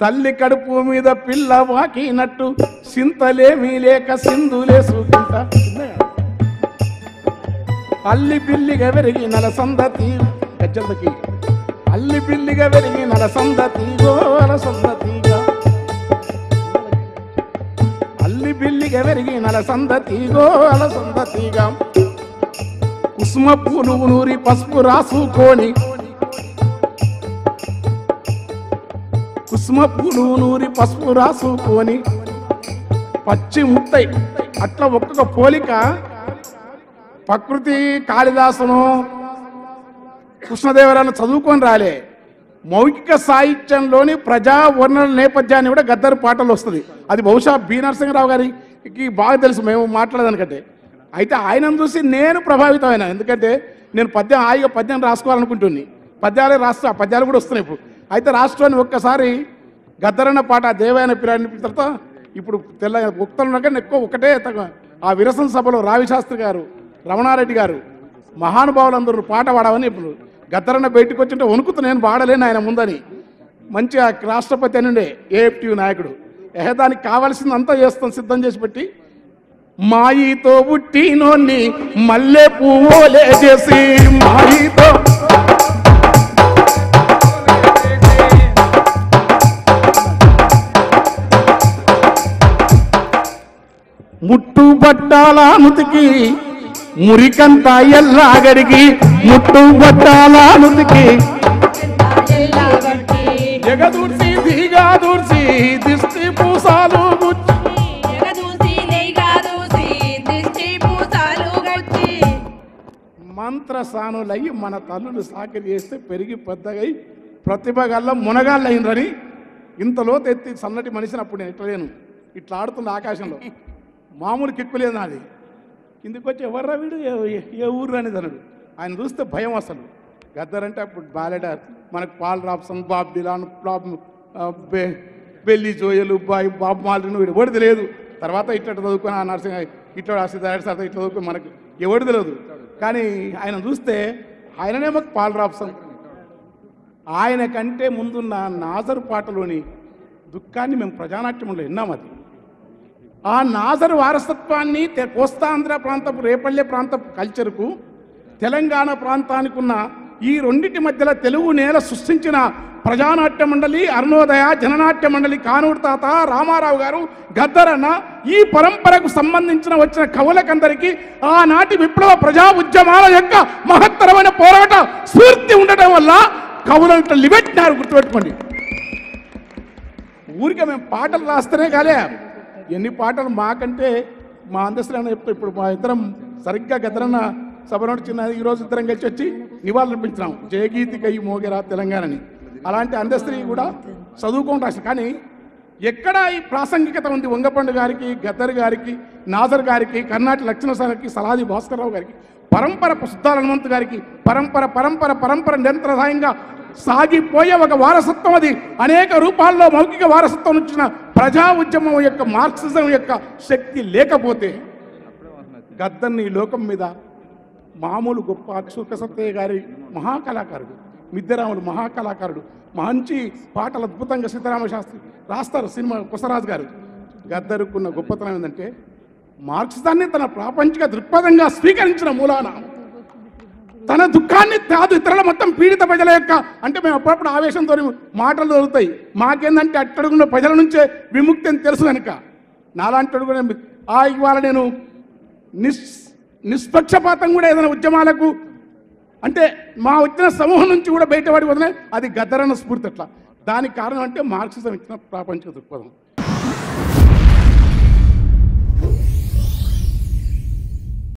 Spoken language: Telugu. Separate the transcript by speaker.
Speaker 1: తల్లి కడుపు మీద పిల్ల వాకినట్టు సింతలేమీ లేక సింధులేసుకుంటా అల్లి పిల్లిగా వెరిగి నలసందతి గజ్జలకి అల్లి పిల్లిగా వెరిగి నలసందతిగో అలసందతిగా అల్లి పిల్లిగా వెరిగి నలసందతిగో అలసందతిగా కుసుమ పూలు నూరి పసుపు రాసుకొని కుసుమ పూలు నూరి పసుపు రాసుకొని పచ్చి ముత్తై అట్లా ఒక్కొక్క పోలిక ప్రకృతి కాళిదాసును కృష్ణదేవరాయలు చదువుకొని రాలే మౌఖిక సాహిత్యంలోని ప్రజా వర్ణన నేపథ్యాన్ని కూడా గద్దర్ పాటలు వస్తుంది. అది బహుశా బి నరసింహరావు గారికి బాగా తెలుసు మేము మాట్లాడదానికంటే. అయితే ఆయనను చూసి నేను ప్రభావితమైన, ఎందుకంటే నేను హాయిగా పద్యం రాసుకోవాలనుకుంటుంది. పద్యాలే రాస్తా, పద్యాలు కూడా వస్తున్నాయి ఇప్పుడు. అయితే రాష్ట్రాన్ని ఒక్కసారి గద్దరన్న పాట దేవయాన పిరాని తర్వాత ఇప్పుడు తెల్ల ఉక్తలు కన్నా ఎక్కువ ఒకటే ఆ విరసన సభలో రావిశాస్త్రి గారు, రమణారెడ్డి గారు మహానుభావులందరూ పాట పాడవని ఇప్పుడు గద్దరన్న బయటకు వచ్చింటే వణుకుతూ నేను పాడలేను ఆయన ముందని. మంచిగా రాష్ట్రపతి అని ఉండే ఏఎఫ్టీ నాయకుడు దానికి కావాల్సిందంతా చేస్తాం సిద్ధం చేసి పెట్టి మాయితో పుట్టినోన్ని మల్లె పువ్వులే చేసి మాయితో ముట్టుబట్టాల నుతికి మురికంతా ఎల్లాగడికి ముట్టుబట్టాల నుతికి జగదూర్చి దిగాదూర్చి దిష్టి పూసాలు మంత్రసానులయ్యి మన తల్లులు సాకిరి చేస్తే పెరిగి పెద్దగై ప్రతిభ గల్ల మునగాళ్ళు అయినరని ఇంతలో తెత్తి సన్నటి మనిషిని అప్పుడు నేను ఎట్లా లేను, ఇట్లా ఆడుతున్న ఆకాశంలో మామూలు కిక్కులేదు నాది. కిందికి వచ్చి ఎవర్రా వీడు ఏ ఊరు అనేది అన్నాడు. ఆయన చూస్తే భయం అసలు. గద్దర్ అంటే అప్పుడు బాలెడార్ మనకు Paul Robeson, Bob Dylan, Billy జోయలు, బాబ్ మాల్రిన్ వీడు ఎవడు తెలియదు. తర్వాత ఇట్లా చదువుకొని ఆ నర్సింగ్ ఇట్లా రాసి ఇట్లా చదువుకొని మనకు ఎవడు తెలియదు. కానీ ఆయన చూస్తే ఆయననే మాకు పాల్ రాబ్సన్. ఆయన కంటే ముందున్న నాజరు పాటలోని దుఃఖాన్ని మేము ప్రజానాట్యంలో విన్నాం. అది ఆ నాజరు వారసత్వాన్ని కోస్తాంధ్ర ప్రాంతపు రేపల్లె ప్రాంతపు కల్చర్కు తెలంగాణ ప్రాంతానికి ఉన్న ఈ రెండింటి మధ్యలో తెలుగు నేల సృష్టించిన ప్రజానాట్య మండలి, అరుణోదయ జననాట్య మండలి, కానూరు తాత, రామారావు గారు, గద్దరన్న, ఈ పరంపరకు సంబంధించిన వచ్చిన కవులకందరికీ ఆనాటి విప్లవ ప్రజా ఉద్యమాల యొక్క మహత్తరమైన పోరాట స్ఫూర్తి ఉండటం వల్ల కవులంట లిబెట్టినారు. గుర్తుపెట్టుకోండి. ఊరికే మేము పాటలు రాస్తేనే కాలే, ఎన్ని పాటలు మాకంటే మా అందస్తులన్న చెప్తే ఇప్పుడు మా ఇద్దరం సరిగ్గా గద్దరన్న సభ చిన్న ఈరోజు ఇద్దరం కలిసి వచ్చి నివాళులర్పించినాం. జయగీతి కై మోగెరా తెలంగాణని. అలాంటి అందస్త్రీ కూడా చదువుకొని రాసి. కానీ ఎక్కడ ఈ ప్రాసంగికత ఉంది వంగపండు గారికి, గద్దర్ గారికి, నాజర్ గారికి, కర్ణాటి లక్ష్మణసారికి, సలాది భాస్కర్రావు గారికి, పరంపర సుద్దాల హనుమంతు గారికి పరంపర పరంపర పరంపర నిరంతరదాయంగా సాగిపోయే ఒక వారసత్వం. అది అనేక రూపాల్లో మౌఖిక వారసత్వం వచ్చిన ప్రజా ఉద్యమం యొక్క మార్క్సిజం యొక్క శక్తి లేకపోతే గద్దర్ని ఈ లోకం మీద మామూలు గొప్ప అక్షుక సత్తయ్య గారి మహాకళాకారుడు, మిద్దెరాములు మహాకళాకారుడు, మంచి పాటలు అద్భుతంగా సీతారామ శాస్త్రి రాస్తారు. సినిమా కొసరాజు గారు. గద్దరుకున్న గొప్పతనం ఏంటంటే మార్క్సిజాన్ని తన ప్రాపంచిక దృక్పథంగా స్వీకరించిన మూలాన తన దుఃఖాన్ని కాదు ఇతరుల మొత్తం పీడిత ప్రజల యొక్క, అంటే మేము అప్పుడప్పుడు ఆవేశంతో మాటలు దొరుకుతాయి. మాకేందంటే అట్టడుగున్న ప్రజల నుంచే విముక్తి అని తెలుసు కనుక నాలాంటి అడుగునే ఇవాళ నేను నిష్పక్షపాతం కూడా ఏదైనా ఉద్యమాలకు అంటే మా వచ్చిన సమూహం నుంచి కూడా బయటపడి వదిలే అది గద్దరన్న స్ఫూర్తి. అట్లా దానికి కారణం అంటే మార్క్సిజం ఇచ్చిన ప్రాపంచిక దృక్పథం.